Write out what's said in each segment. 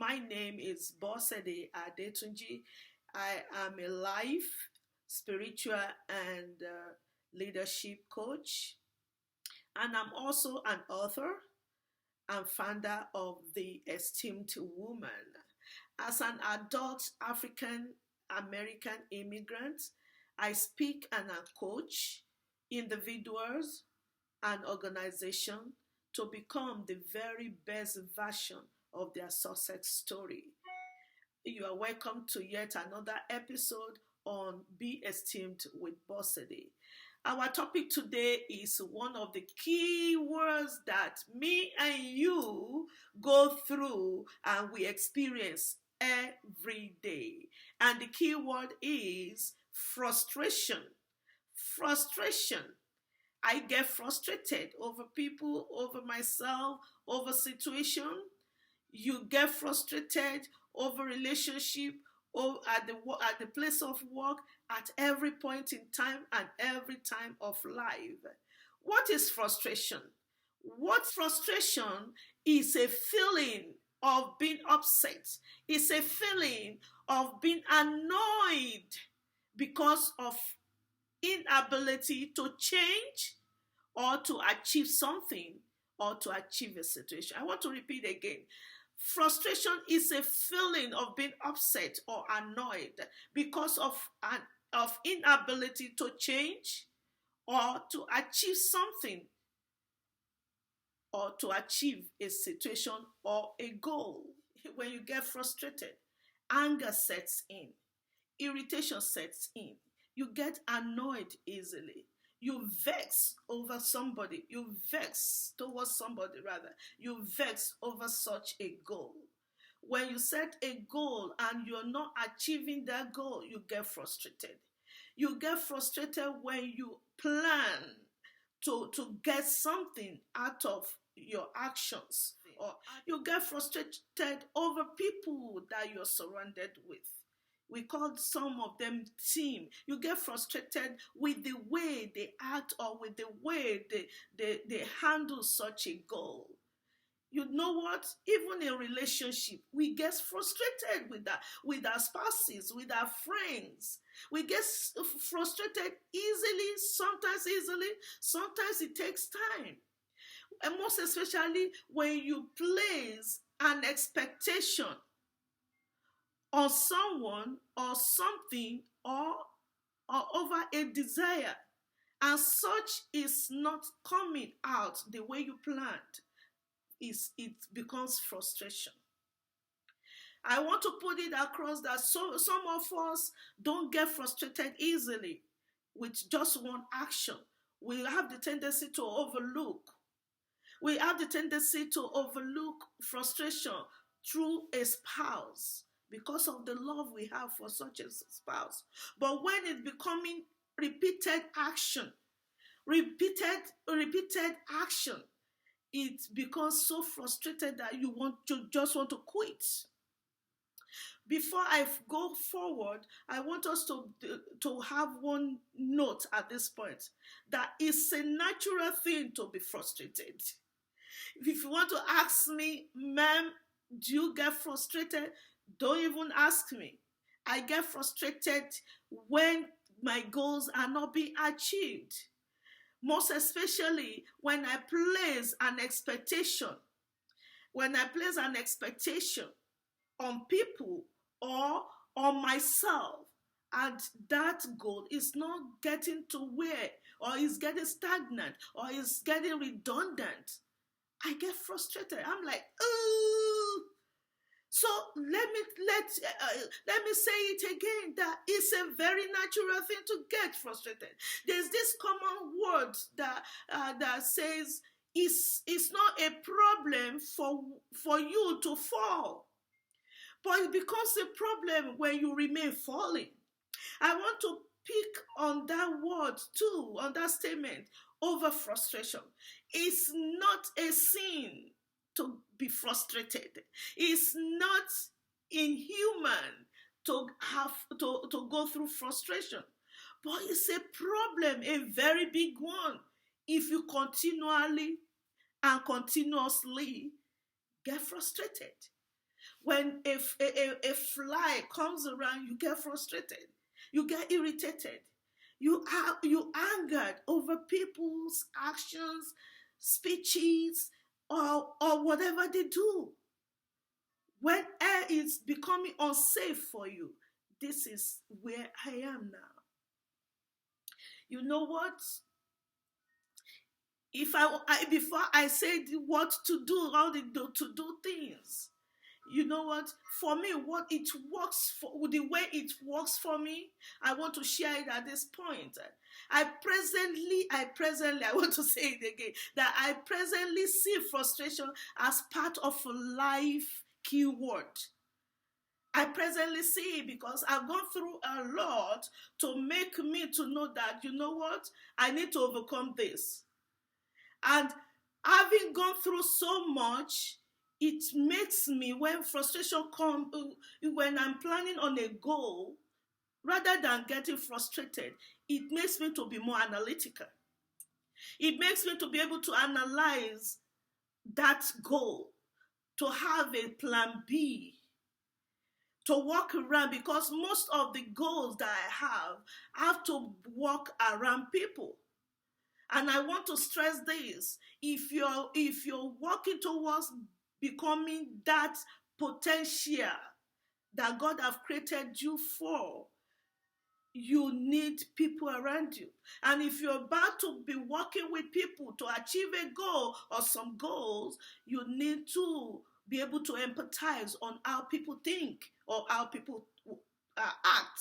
My name is Bosede Adetunji. I am a life, spiritual, and leadership coach, and I'm also an author and founder of The Esteemed Woman. As an adult African American immigrant, I speak and I coach individuals and organizations to become the very best version of their success story. You are welcome to yet another episode on Be Esteemed with Bosede. Our topic today is one of the key words that me and you go through and we experience every day. And the key word is frustration. Frustration. I get frustrated over people, over myself, over situation. You get frustrated over relationship, or at the place of work, at every point in time and every time of life. What is frustration? What frustration is a feeling of being upset. It's a feeling of being annoyed because of inability to change or to achieve something or to achieve a situation. I want to repeat again. Frustration is a feeling of being upset or annoyed because of inability to change or to achieve something or to achieve a situation or a goal. When you get frustrated, anger sets in, irritation sets in, you get annoyed easily. You vex over somebody. You vex towards somebody, rather. You vex over such a goal. When you set a goal and you're not achieving that goal, you get frustrated. You get frustrated when you plan to get something out of your actions. Or you get frustrated over people that you're surrounded with. We call some of them team. You get frustrated with the way they act or with the way they handle such a goal. You know what? Even in relationship, we get frustrated with our spouses, with our friends. We get frustrated easily, sometimes it takes time. And most especially when you place an expectation on someone or something or over a desire, and such is not coming out the way you planned, it becomes frustration. I want to put it across that some of us don't get frustrated easily with just one action. We have the tendency to overlook. We have the tendency to overlook frustration through a spouse, because of the love we have for such a spouse. But when it's becoming repeated action, it becomes so frustrated that you just want to quit. Before I go forward, I want us to have one note at this point, that it's a natural thing to be frustrated. If you want to ask me, ma'am, do you get frustrated? Don't even ask me. I get frustrated when my goals are not being achieved. Most especially when I place an expectation. When I place an expectation on people or on myself, and that goal is not getting to where, or is getting stagnant, or is getting redundant, I get frustrated. I'm like, ooh. So let me say it again, that it's a very natural thing to get frustrated. There's this common word that says it's not a problem for you to fall, but it becomes a problem when you remain falling. I want to pick on that word too, on that statement, over frustration. It's not a sin to be frustrated. It's not inhuman to go through frustration, but it's a problem, a very big one, if you continually and continuously get frustrated. When a fly comes around, you get frustrated, you get irritated, you angered over people's actions, speeches, or whatever they do. When air is becoming unsafe for you, this is where I am now. You know what? If before I said what to do, how to do things, you know what? For me, what it works for, the way it works for me, I want to share it at this point. I want to say it again, that I presently see frustration as part of life keyword. I presently see it because I've gone through a lot to make me to know that, you know what, I need to overcome this. And having gone through so much, it makes me, when frustration comes, when I'm planning on a goal, rather than getting frustrated, it makes me to be more analytical. It makes me to be able to analyze that goal, to have a plan B, to walk around, because most of the goals that I have to walk around people. And I want to stress this. If you're working towards becoming that potential that God have created you for, you need people around you. And if you're about to be working with people to achieve a goal or some goals, you need to be able to empathize on how people think or how people act.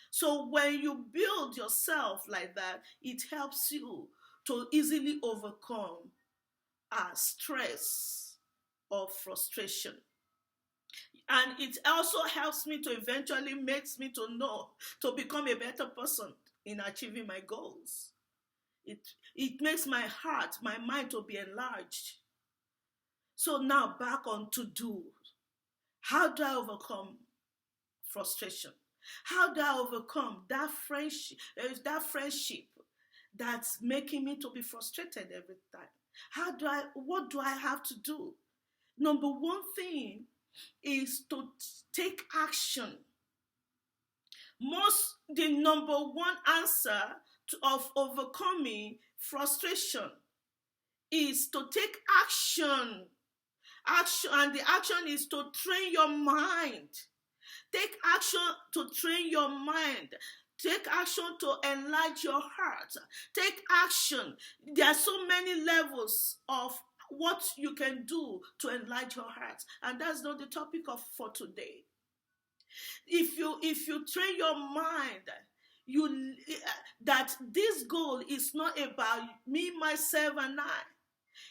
So when you build yourself like that, it helps you to easily overcome stress or frustration. And it also helps me to eventually makes me to know, to become a better person in achieving my goals. It makes my heart, my mind to be enlarged. So now back on to do. How do I overcome frustration? How do I overcome that friendship that's making me to be frustrated every time? What do I have to do? Number one thing is to take action. The number one answer of overcoming frustration is to take action. And the action is to train your mind. Take action to train your mind. Take action to enlarge your heart. Take action. There are so many levels of what you can do to enlarge your heart, and that's not the topic for today. If you train your mind, that this goal is not about me, myself, and I.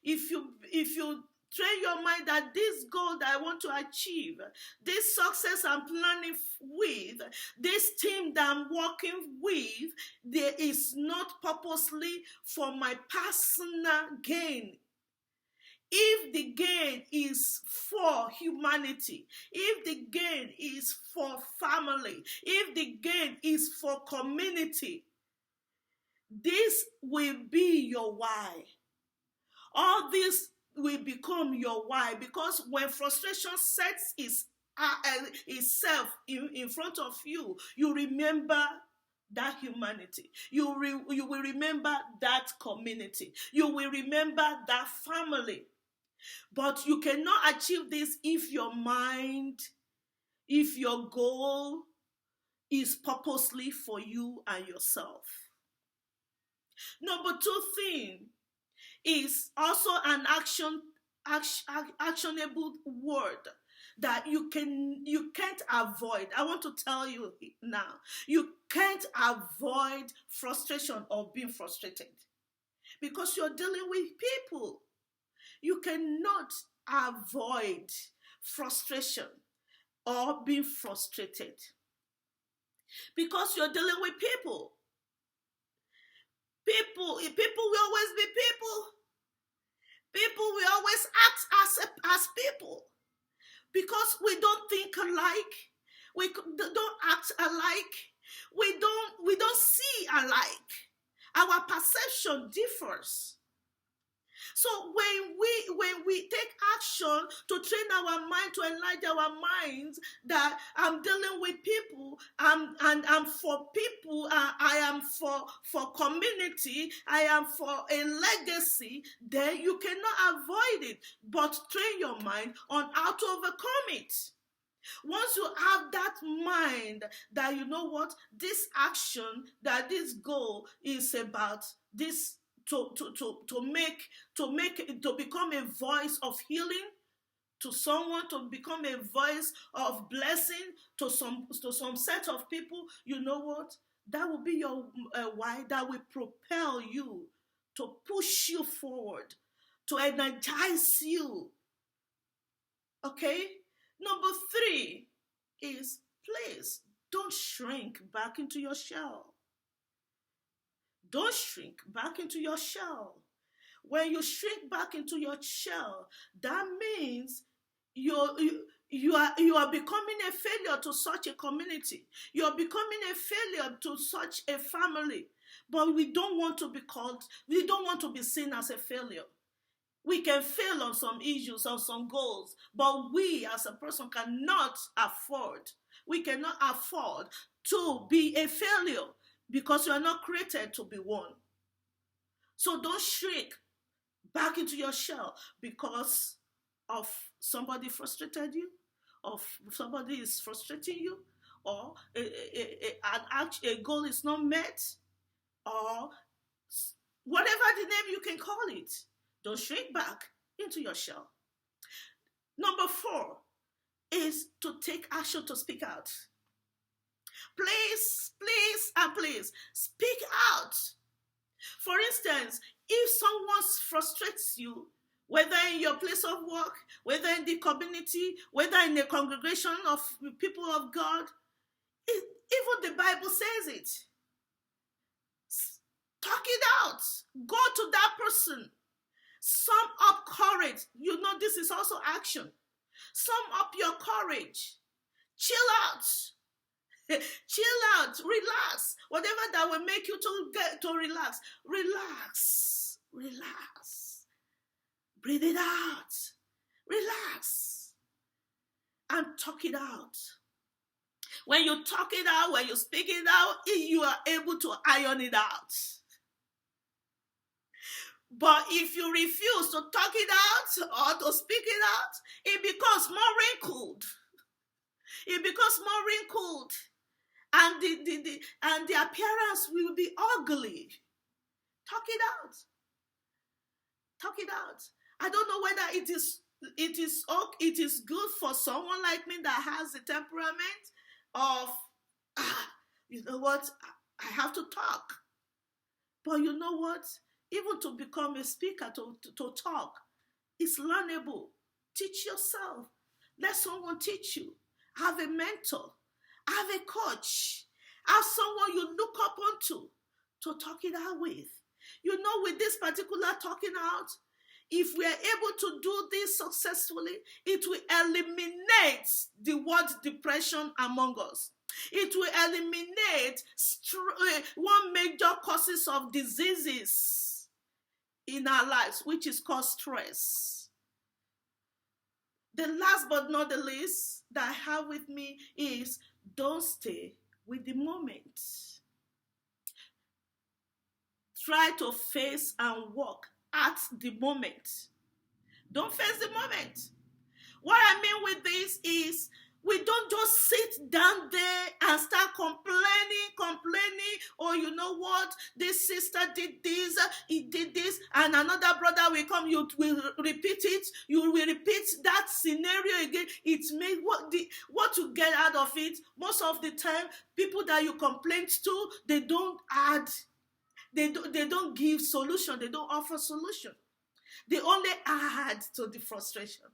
If you train your mind that this goal that I want to achieve, this success I'm planning with, this team that I'm working with, there is not purposely for my personal gain. If the gain is for humanity, if the gain is for family, if the gain is for community, this will be your why. All this will become your why, because when frustration sets itself in front of you, you remember that humanity. You will remember that community. You will remember that family. But you cannot achieve this if your goal is purposely for you and yourself. Number two thing is also an actionable word that you can't avoid. I want to tell you now, you can't avoid frustration or being frustrated, because you're dealing with people. You cannot avoid frustration or being frustrated, because you're dealing with people. People will always be people. People will always act as people, because we don't think alike. We don't act alike. We don't see alike. Our perception differs. So when we take action to train our mind, to enlarge our minds, that I'm dealing with people, and I'm for people, I am for community, I am for a legacy, then you cannot avoid it, but train your mind on how to overcome it. Once you have that mind that you know what, this action, that this goal is about this, to become a voice of healing to someone, to become a voice of blessing to some set of people, you know what, that will be your why, that will propel you, to push you forward, to energize you. Okay. Number 3 is, please don't shrink back into your shell. Don't shrink back into your shell. When you shrink back into your shell, that means you are becoming a failure to such a community. You are becoming a failure to such a family. But we don't want to be seen as a failure. We can fail on some issues, on some goals, but we as a person we cannot afford to be a failure, because you are not created to be one. So don't shrink back into your shell because of somebody frustrated you, or somebody is frustrating you, or a goal is not met, or whatever the name you can call it. Don't shrink back into your shell. Number 4 is to take action, to speak out. Please, please, and please, speak out. For instance, if someone frustrates you, whether in your place of work, whether in the community, whether in a congregation of people of God, even the Bible says it. Talk it out. Go to that person. Sum up courage. You know, this is also action. Sum up your courage. Chill out. Chill out. Relax. Whatever that will make you to relax. Relax. Relax. Breathe it out. Relax. And talk it out. When you talk it out, when you speak it out, you are able to iron it out. But if you refuse to talk it out or to speak it out, it becomes more wrinkled. It becomes more wrinkled. And the appearance will be ugly. Talk it out. Talk it out. I don't know whether it is good for someone like me that has the temperament of, you know what, I have to talk. But you know what? Even to become a speaker, to talk, it's learnable. Teach yourself. Let someone teach you. Have a mentor. Have a coach. Have someone you look up onto to talk it out with. You know, with this particular talking out, if we are able to do this successfully, it will eliminate the word depression among us. It will eliminate one major causes of diseases in our lives, which is called stress. The last but not the least that I have with me is, don't stay with the moment. Try to face and walk at the moment. Don't face the moment. What I mean with this is, we don't just sit down there and start complaining. Oh, you know what? This sister did this, he did this, and another brother will come, you will repeat it. You will repeat that scenario again. It's made what you get out of it. Most of the time, people that you complain to, they don't give solution. They don't offer solution. They only add to the frustration.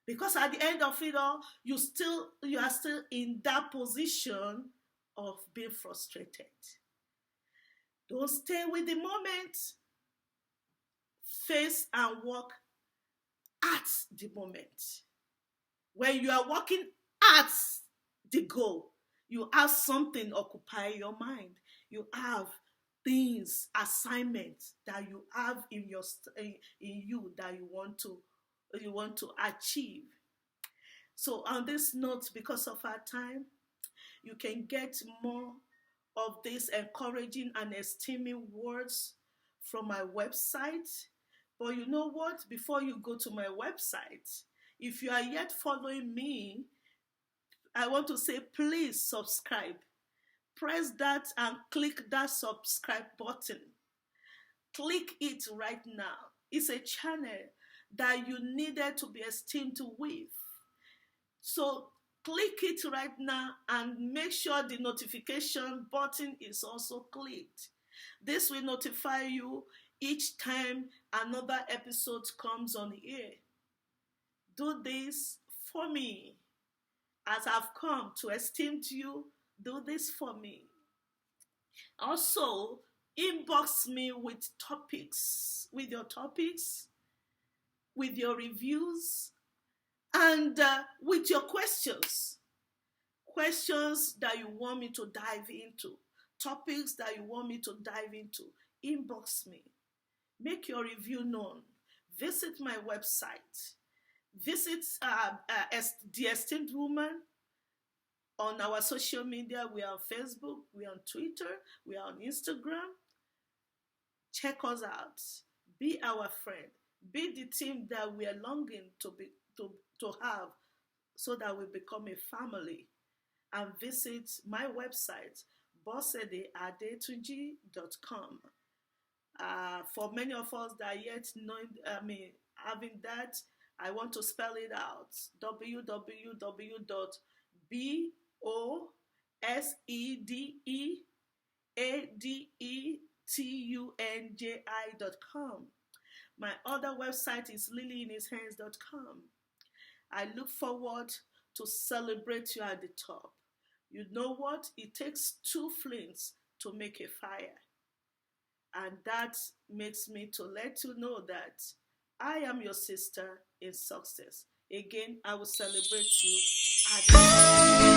Because at the end of it all, you are still in that position of being frustrated. Don't stay with the moment. Face and walk at the moment. When you are walking at the goal, you have something occupy your mind. You have things, assignments that you have in you that you want to achieve. So on this note, because of our time, you can get more of these encouraging and esteeming words from my website. But you know what? Before you go to my website, if you are yet following me, I want to say please subscribe. Press that and click that subscribe button. Click it right now. It's a channel that you needed to be esteemed with. So click it right now and make sure the notification button is also clicked. This will notify you each time another episode comes on air. Do this for me. As I've come to esteem you, do this for me. Also, inbox me with your topics, with your reviews, and with your questions. Questions that you want me to dive into, topics that you want me to dive into. Inbox me. Make your review known. Visit my website. Visit The Esteemed Woman on our social media. We are on Facebook, we are on Twitter, we are on Instagram. Check us out. Be our friend. Be the team that we are longing to have, so that we become a family. And visit my website, bosedeadetunji.com. For many of us that are yet having that, I want to spell it out: www.bosedeadetunji.com. My other website is lilyinhishands.com. I look forward to celebrate you at the top. You know what? It takes two flames to make a fire. And that makes me to let you know that I am your sister in success. Again, I will celebrate you at the top.